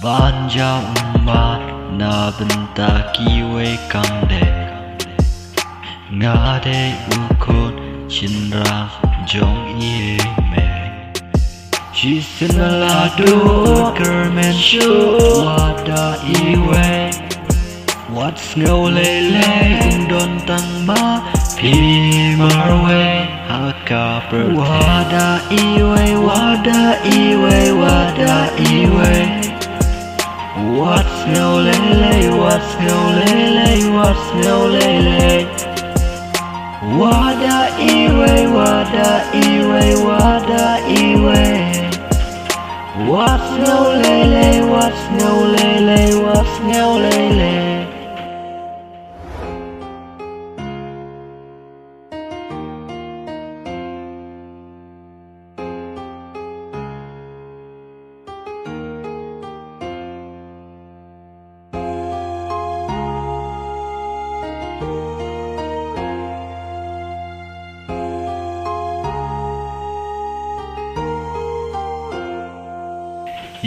Banja umma na bentaki we kamde ngade ukut shynrang jong ye me Shisnala do kermen shu Wat da I we What's no lele undon tang ma pi marwe haka Wat da I we Wat da I we Wat da I we What's no lele, what's no lele, what's no lele Wat da I we, Wat da I we, Wat da I we What's no lele, what's no lele, what's no lele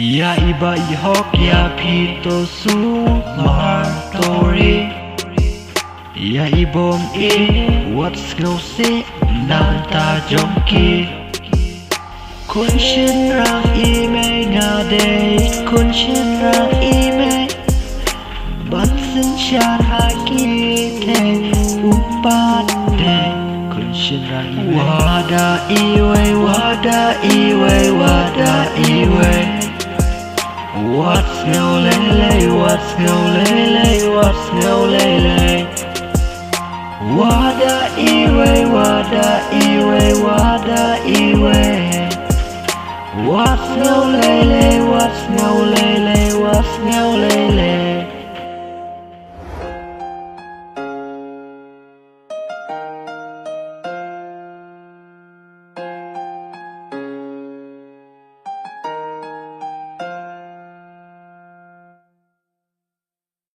Ya iba I hok ya pito su mar tori Ya ibom I what's no si nanta jongki Khun shynrang I me ngade Khun shynrang I me Bat sin chan haki te upat te Khun shynrang I me Wat da I we Wat da I we Wat da I we What's no lele, what's no lele, what's no lele Wat da I we, Wat da I we, Wat da I we What's no lele, what's no lele, what's no lele